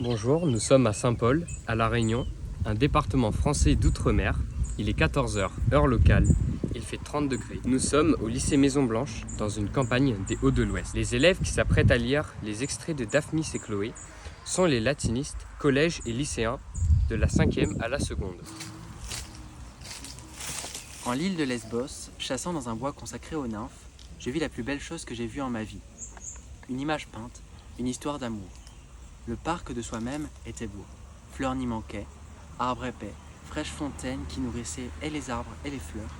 Bonjour, nous sommes à Saint-Paul, à La Réunion, un département français d'outre-mer. Il est 14 h, heure locale. Il fait 30 degrés. Nous sommes au lycée Maison Blanche, dans une campagne des Hauts de l'Ouest. Les élèves qui s'apprêtent à lire les extraits de Daphnis et Chloé sont les latinistes, collèges et lycéens de la 5e à la 2e. En l'île de Lesbos, chassant dans un bois consacré aux nymphes, je vis la plus belle chose que j'ai vue en ma vie. Une image peinte, une histoire d'amour. Le parc de soi-même était beau. Fleurs n'y manquaient, arbres épais, fraîches fontaines qui nourrissaient et les arbres et les fleurs.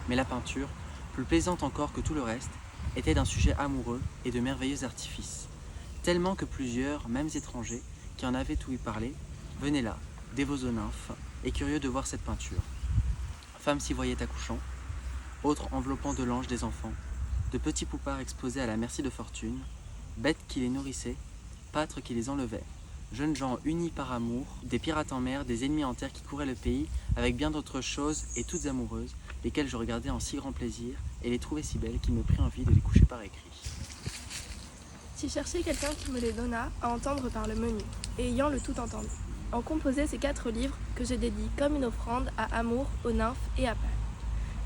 Mais la peinture, plus plaisante encore que tout le reste, était d'un sujet amoureux et de merveilleux artifices. Tellement que plusieurs, mêmes étrangers, qui en avaient ouï parler, venaient là, dévots aux nymphes, et curieux de voir cette peinture. Femmes s'y voyaient accouchant, autres enveloppant de l'ange des enfants, de petits poupards exposés à la merci de fortune, bêtes qui les nourrissaient, pâtres qui les enlevaient, jeunes gens unis par amour, des pirates en mer, des ennemis en terre qui couraient le pays, avec bien d'autres choses et toutes amoureuses, lesquelles je regardais en si grand plaisir et les trouvais si belles qu'il me prit envie de les coucher par écrit. J'y cherchais quelqu'un qui me les donnât à entendre par le menu, et ayant le tout entendu, en composait ces 4 livres que je dédie comme une offrande à Amour, aux nymphes et à Pan,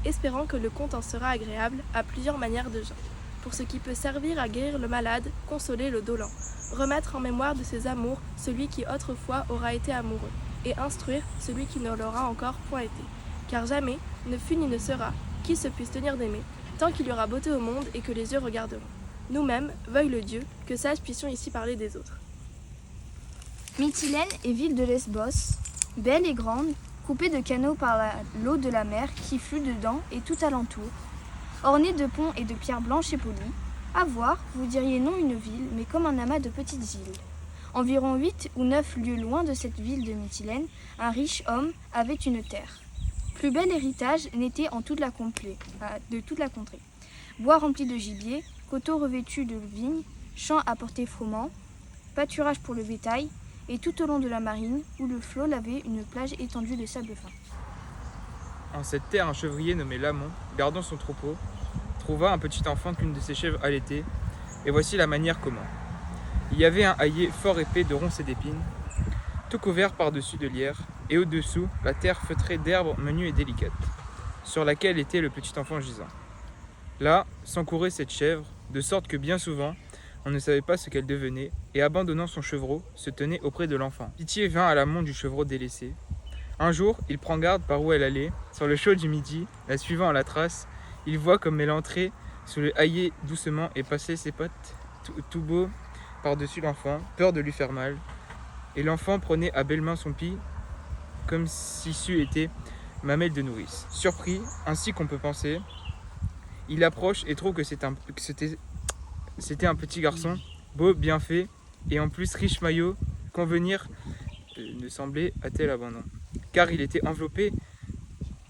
espérant que le conte en sera agréable à plusieurs manières de gens, pour ce qui peut servir à guérir le malade, consoler le dolent, remettre en mémoire de ses amours celui qui autrefois aura été amoureux, et instruire celui qui ne l'aura encore point été, car jamais ne fut ni ne sera qui se puisse tenir d'aimer, tant qu'il y aura beauté au monde et que les yeux regarderont. Nous-mêmes, veuille le Dieu, que sages puissions ici parler des autres. Mytilène est ville de Lesbos, belle et grande, coupée de canaux par l'eau de la mer qui flue dedans et tout alentour, ornée de ponts et de pierres blanches et polies. À voir, vous diriez non une ville, mais comme un amas de petites îles. Environ 8 ou 9 lieues loin de cette ville de Mytilène, un riche homme avait une terre. Plus bel héritage n'était en de toute la contrée. Bois remplis de gibier, coteaux revêtus de vignes, champs à portée froment, pâturage pour le bétail, et tout au long de la marine, où le flot lavait une plage étendue de sable fin. En cette terre, un chevrier nommé Lamon, gardant son troupeau, trouva un petit enfant qu'une de ses chèvres allaitait, et voici la manière comment. Il y avait un hayet fort épais de ronces et d'épines, tout couvert par-dessus de lierre, et au-dessous, la terre feutrée d'herbes menues et délicates, sur laquelle était le petit enfant gisant. Là, s'encourait cette chèvre, de sorte que bien souvent, on ne savait pas ce qu'elle devenait, et abandonnant son chevreau, se tenait auprès de l'enfant. Pitié vint à l'amont du chevreau délaissé. Un jour, il prend garde par où elle allait, sur le chaud du midi, la suivant à la trace, il voit comme elle entrait sous le hayet doucement et passait ses pattes tout beau par-dessus l'enfant, peur de lui faire mal. Et l'enfant prenait à belles mains son pis, comme si c'eût été mamelle de nourrice. Surpris, ainsi qu'on peut penser, il approche et trouve que c'était un petit garçon, beau, bien fait, et en plus riche maillot, convenir ne semblait à tel abandon. Car il était enveloppé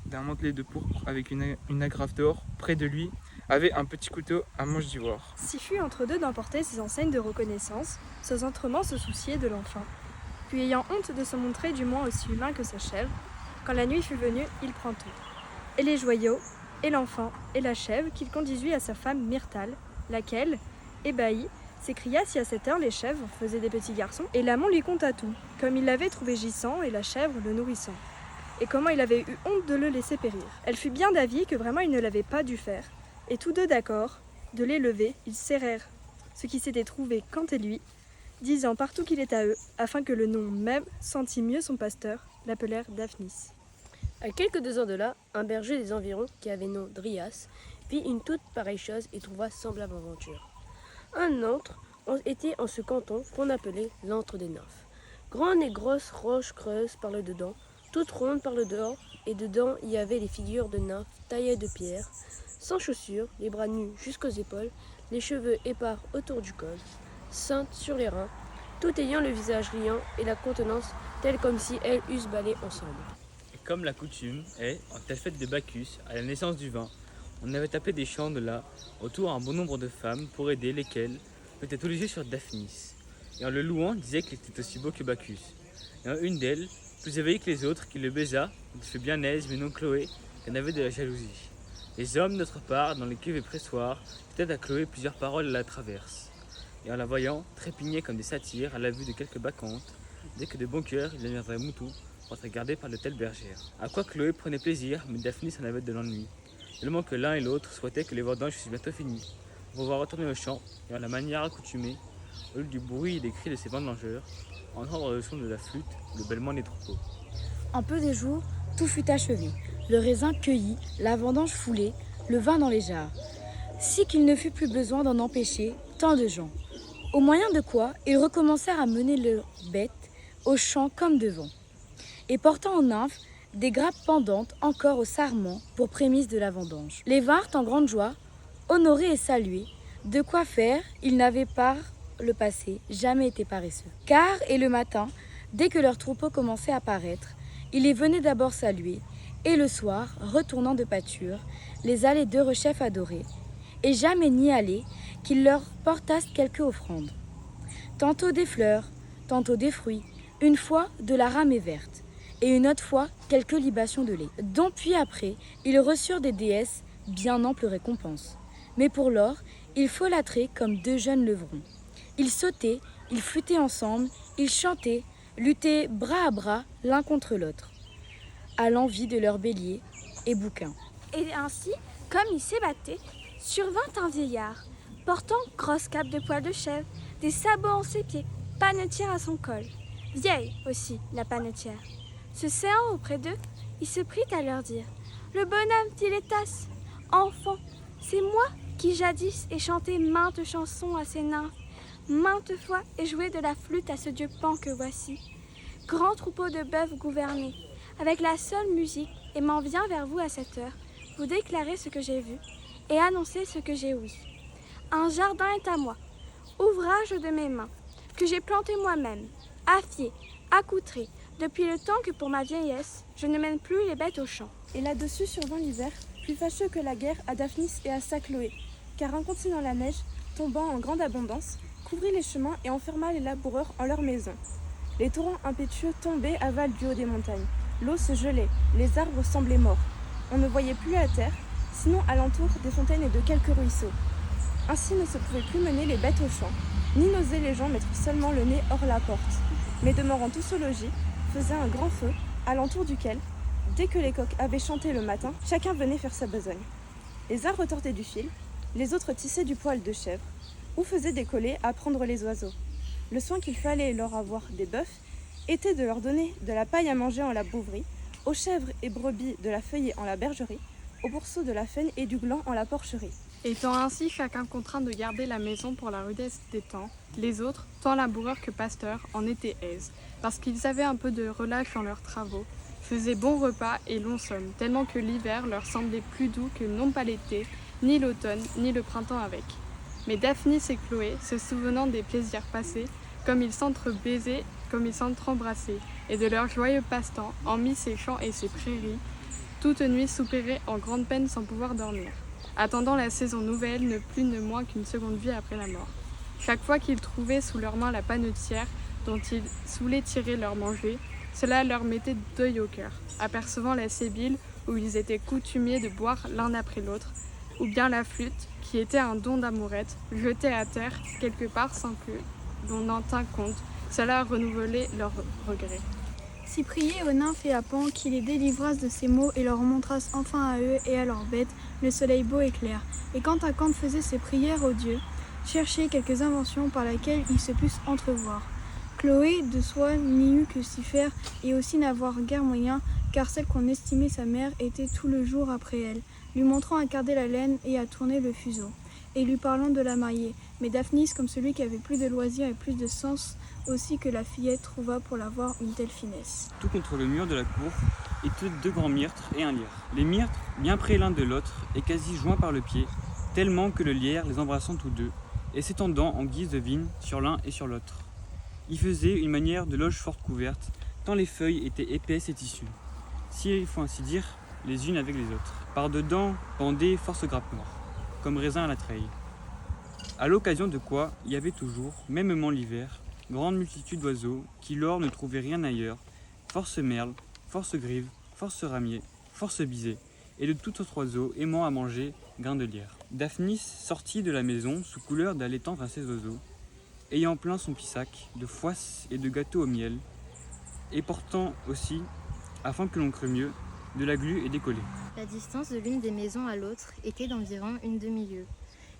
d'un mantelet de pourpre avec une agrafe d'or. Près de lui avait un petit couteau à manche d'ivoire. S'y fut entre deux d'emporter ses enseignes de reconnaissance, sans autrement se soucier de l'enfant. Puis ayant honte de se montrer du moins aussi humain que sa chèvre, quand la nuit fut venue, il prend tout. Et les joyaux, et l'enfant, et la chèvre qu'il conduisit à sa femme Myrtale, laquelle, ébahie, s'écria si à cette heure les chèvres faisaient des petits garçons, et l'amant lui conta tout, comme il l'avait trouvé gissant et la chèvre le nourrissant, et comment il avait eu honte de le laisser périr. Elle fut bien d'avis que vraiment il ne l'avait pas dû faire, et tous deux d'accord, de les lever, ils serrèrent ce qui s'était trouvé quant à lui, disant partout qu'il est à eux, afin que le nom même sentît mieux son pasteur, l'appelèrent Daphnis. À quelques 2 ans de là, un berger des environs, qui avait nom Drias, vit une toute pareille chose et trouva semblable aventure. Un autre était en ce canton qu'on appelait l'antre des nymphes. Grande et grosse roche creuse par le dedans, toute ronde par le dehors, et dedans il y avait les figures de nymphes taillées de pierre, sans chaussures, les bras nus jusqu'aux épaules, les cheveux épars autour du col, ceintes sur les reins, tout ayant le visage riant et la contenance telle comme si elles eussent ballé ensemble. Et comme la coutume est, en telle fête de Bacchus, à la naissance du vin, on avait tapé des chants de là, autour un bon nombre de femmes, pour aider lesquelles mettaient tous les yeux sur Daphnis, et en le louant disait qu'il était aussi beau que Bacchus. Et en une d'elles, plus éveillée que les autres, qui le baisa, il fut bien aise, mais non Chloé, qu'elle avait de la jalousie. Les hommes, d'autre part, dans les cuves et pressoirs, jetaient à Chloé plusieurs paroles à la traverse, et en la voyant, trépignaient comme des satyres à la vue de quelques bacchantes, dès que de bon cœur il deviendrait mouton pour être gardé par de telles bergères. À quoi Chloé prenait plaisir, mais Daphnis en avait de l'ennui. Tellement que l'un et l'autre souhaitaient que les vendanges fussent bientôt finies, pour pouvoir retourner au champ et en la manière accoutumée, au lieu du bruit et des cris de ces vendangeurs, entendre le son de la flûte, le bêlement des troupeaux. En peu de jours, tout fut achevé. Le raisin cueilli, la vendange foulée, le vin dans les jarres. Si qu'il ne fut plus besoin d'en empêcher tant de gens. Au moyen de quoi, ils recommencèrent à mener leurs bêtes au champ comme devant, et portant en nymphes des grappes pendantes encore au sarment pour prémisse de la vendange. Les vinrent en grande joie, honorés et salués, de quoi faire, ils n'avaient par le passé jamais été paresseux. Car, et le matin, dès que leur troupeau commençait à paraître, ils les venaient d'abord saluer, et le soir, retournant de pâture, les allaient d'heureux chefs adorer, et jamais n'y aller qu'ils leur portassent quelque offrande. Tantôt des fleurs, tantôt des fruits, une fois de la ramée verte, et une autre fois quelques libations de lait, dont puis après ils reçurent des déesses bien ample récompense. Mais pour l'or, ils folâtraient comme deux jeunes levrons. Ils sautaient, ils flûtaient ensemble, ils chantaient, luttaient bras à bras l'un contre l'autre, à l'envie de leurs béliers et bouquins. Et ainsi, comme ils s'ébattaient, survint un vieillard, portant grosse cape de poil de chèvre, des sabots en ses pieds, panetière à son col. Vieille aussi, la panetière. Se serrant auprès d'eux, il se prit à leur dire « Le bonhomme, dit les tasses, enfant, c'est moi qui jadis ai chanté maintes chansons à ces nymphes, maintes fois ai joué de la flûte à ce dieu Pan que voici. Grand troupeau de bœufs gouvernés, avec la seule musique, et m'en vient vers vous à cette heure, vous déclarer ce que j'ai vu, et annoncer ce que j'ai ouï. Un jardin est à moi, ouvrage de mes mains, que j'ai planté moi-même, affié, accoutré, depuis le temps que pour ma vieillesse, je ne mène plus les bêtes au champ. » Et là-dessus survint l'hiver, plus fâcheux que la guerre à Daphnis et à sa Chloé, car incontinent la neige, tombant en grande abondance, couvrit les chemins et enferma les laboureurs en leurs maisons. Les torrents impétueux tombaient à val du haut des montagnes. L'eau se gelait, les arbres semblaient morts. On ne voyait plus la terre, sinon alentour des fontaines et de quelques ruisseaux. Ainsi ne se pouvaient plus mener les bêtes au champ, ni n'osaient les gens mettre seulement le nez hors la porte, mais demeurant tous au logis, faisaient un grand feu, alentour duquel, dès que les coqs avaient chanté le matin, chacun venait faire sa besogne. Les uns retortaient du fil, les autres tissaient du poil de chèvre, ou faisaient des collets à prendre les oiseaux. Le soin qu'il fallait leur avoir des bœufs était de leur donner de la paille à manger en la bouverie, aux chèvres et brebis de la feuiller en la bergerie, aux bourseaux de la faine et du gland en la porcherie. Étant ainsi chacun contraint de garder la maison pour la rudesse des temps, les autres, tant laboureurs que pasteurs, en étaient aises, parce qu'ils avaient un peu de relâche dans leurs travaux, faisaient bon repas et long somme, tellement que l'hiver leur semblait plus doux que non pas l'été, ni l'automne, ni le printemps avec. Mais Daphnis et Chloé, se souvenant des plaisirs passés, comme ils s'entre-baisaient, comme ils s'entre-embrassaient, et de leurs joyeux passe-temps, en mis ces champs et ces prairies, toute nuit soupiraient en grande peine sans pouvoir dormir, attendant la saison nouvelle ne plus ne moins qu'une seconde vie après la mort. Chaque fois qu'ils trouvaient sous leurs mains la panetière dont ils saoulaient tirer leur manger, cela leur mettait deuil au cœur, apercevant la sébile où ils étaient coutumiers de boire l'un après l'autre, ou bien la flûte, qui était un don d'amourette, jetée à terre quelque part sans que l'on n'en tînt compte. Cela renouvelait leurs regrets. Si priez aux nymphes et à Pan qui les délivrassent de ces maux et leur montrassent enfin à eux et à leurs bêtes le soleil beau et clair. Et quand Acanthe faisait ses prières aux dieux, cherchait quelques inventions par lesquelles ils se pussent entrevoir. Chloé, de soi, n'y eut que s'y faire et aussi n'avoir guère moyen, car celle qu'on estimait sa mère était tout le jour après elle, lui montrant à carder la laine et à tourner le fuseau, et lui parlant de la marier. Mais Daphnis, comme celui qui avait plus de loisirs et plus de sens aussi que la fillette, trouva pour l'avoir une telle finesse. Tout contre le mur de la cour étaient deux grands myrtes et un lierre. Les myrtes, bien près l'un de l'autre et quasi joints par le pied, tellement que le lierre les embrassant tous deux, et s'étendant en guise de vigne sur l'un et sur l'autre. Il faisait une manière de loge forte couverte, tant les feuilles étaient épaisses et tissues, si il faut ainsi dire, les unes avec les autres. Par-dedans pendaient force grappes noires, comme raisin à la treille. À l'occasion de quoi, il y avait toujours, mêmement l'hiver, grande multitude d'oiseaux qui lors ne trouvaient rien ailleurs, force merles, force grives, force ramiers, force bisées, et de tout autre oiseau aimant à manger grains de lierre. Daphnis sortit de la maison sous couleur d'aller tendre à ses oiseaux, ayant plein son pissac de foisse et de gâteaux au miel, et portant aussi, afin que l'on crût mieux, de la glu et des collets. La distance de l'une des maisons à l'autre était d'environ une demi-lieue,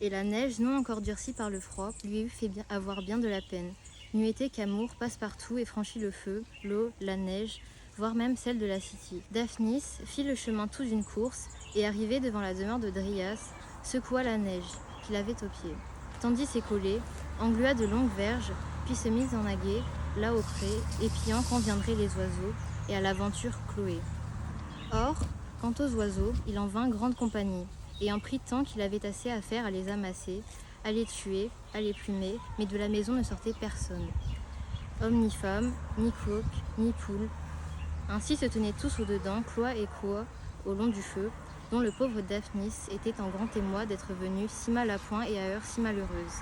et la neige, non encore durcie par le froid, lui eût fait avoir bien de la peine. N'eût été qu'amour passe partout et franchit le feu, l'eau, la neige, voire même celle de la City. Daphnis fit le chemin tout d'une course et arrivé devant la demeure de Dryas, secoua la neige qu'il avait aux pieds, tendit ses collets, englua de longues verges, puis se mit en aguet, là au pré, épiant quand viendraient les oiseaux, et à l'aventure Chloé. Or, quant aux oiseaux, il en vint grande compagnie, et en prit tant qu'il avait assez à faire à les amasser, à les tuer, à les plumer, mais de la maison ne sortait personne. Homme ni femme, ni coq, ni poule. Ainsi se tenaient tous au-dedans, Chloé et Chloé, au long du feu, dont le pauvre Daphnis était en grand émoi d'être venue si mal à point et à heure si malheureuse.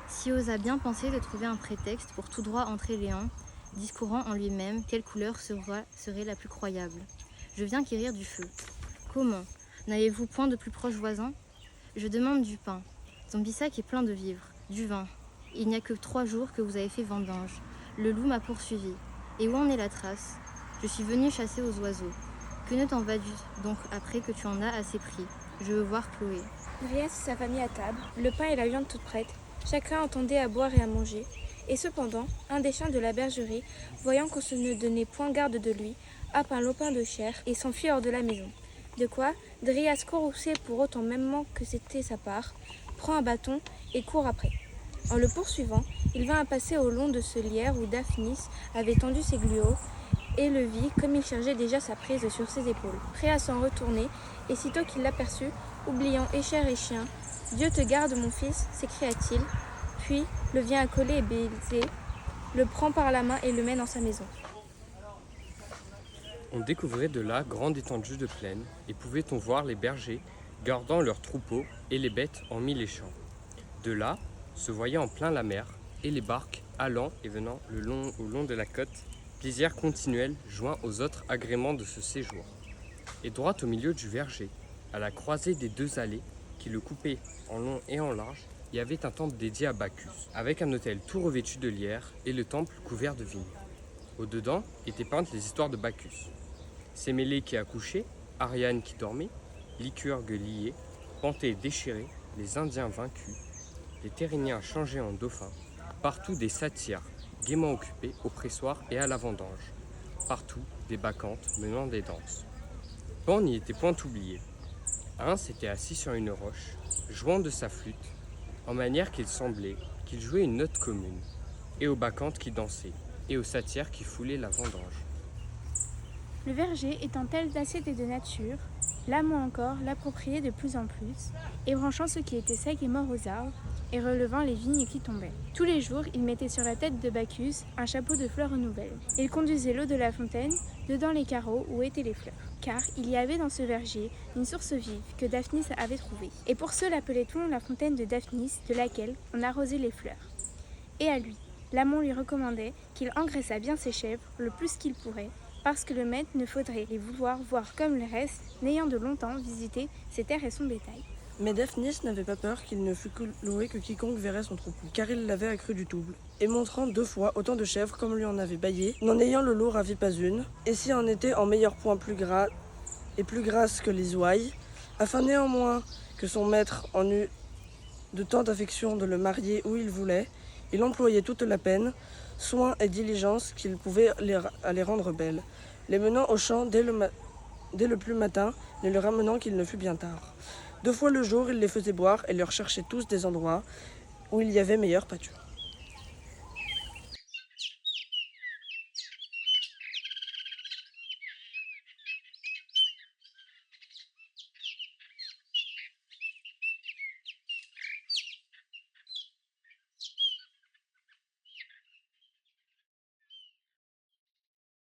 Si osa bien penser de trouver un prétexte pour tout droit entrer Léon, discourant en lui-même quelle couleur serait la plus croyable. Je viens quérir du feu. Comment? N'avez-vous point de plus proches voisins? Je demande du pain. Ton bissac est plein de vivres, du vin. Il n'y a que 3 jours que vous avez fait vendange. Le loup m'a poursuivi. Et où en est la trace? Je suis venue chasser aux oiseaux. Que ne t'en vas-tu donc après que tu en as assez pris? Je veux voir Chloé. Dryas et sa famille à table, le pain et la viande toute prête. Chacun entendait à boire et à manger. Et cependant, un des chiens de la bergerie, voyant qu'on se ne donnait point garde de lui, happe un lopin de chair et s'enfuit hors de la maison. De quoi Dryas, courroucé pour autant mêmement que c'était sa part, prend un bâton et court après. En le poursuivant, il vint à passer au long de ce lierre où Daphnis avait tendu ses gluaux, et le vit comme il chargeait déjà sa prise sur ses épaules, prêt à s'en retourner, et sitôt qu'il l'aperçut, oubliant échère et chien, « Dieu te garde, mon fils !» s'écria-t-il, puis le vient accoler et baiser, le prend par la main et le mène dans sa maison. On découvrait de là grande étendue de plaine, et pouvait-on voir les bergers gardant leurs troupeaux et les bêtes en les champs. De là, se voyait en plein la mer, et les barques allant et venant au long de la côte, plaisir continuel joint aux autres agréments de ce séjour. Et droit au milieu du verger, à la croisée des 2 allées qui le coupaient en long et en large, il y avait un temple dédié à Bacchus, avec un autel tout revêtu de lierre et le temple couvert de vignes. Au-dedans étaient peintes les histoires de Bacchus. Sémélé qui accouchait, Ariane qui dormait, Lycurgue lié, Panthée déchirée, les Indiens vaincus, les Tériniens changés en dauphins, partout des satyres gaiement occupés au pressoir et à la vendange, partout des bacchantes menant des danses. Pan n'y était point oublié. Un s'était assis sur une roche, jouant de sa flûte, en manière qu'il semblait qu'il jouait une note commune, et aux bacchantes qui dansaient, et aux satyres qui foulaient la vendange. Le verger étant tel d'assiette et de nature, l'amont encore l'appropriait de plus en plus, ébranchant ce qui était sec et mort aux arbres, et relevant les vignes qui tombaient. Tous les jours, il mettait sur la tête de Bacchus un chapeau de fleurs nouvelles. Il conduisait l'eau de la fontaine dedans les carreaux où étaient les fleurs. Car il y avait dans ce verger une source vive que Daphnis avait trouvée. Et pour cela l'appelait-on la fontaine de Daphnis, de laquelle on arrosait les fleurs. Et à lui, l'amont lui recommandait qu'il engraissât bien ses chèvres le plus qu'il pourrait, parce que le maître ne faudrait les vouloir voir comme le reste, n'ayant de longtemps visité ses terres et son bétail. Mais Daphnis n'avait pas peur qu'il ne fût loué que quiconque verrait son troupeau, car il l'avait accru du double, et montrant 2 fois autant de chèvres comme lui en avait baillé, n'en ayant le lot ravi pas une, et si en était en meilleur point plus gras et plus grasse que les ouailles, afin néanmoins que son maître en eût de tant d'affection de le marier où il voulait, il employait toute la peine, soin et diligence qu'il pouvait à les rendre belles, les menant au champ dès le plus matin, ne le ramenant qu'il ne fût bien tard. 2 fois le jour, il les faisait boire et leur cherchait tous des endroits où il y avait meilleure pâture.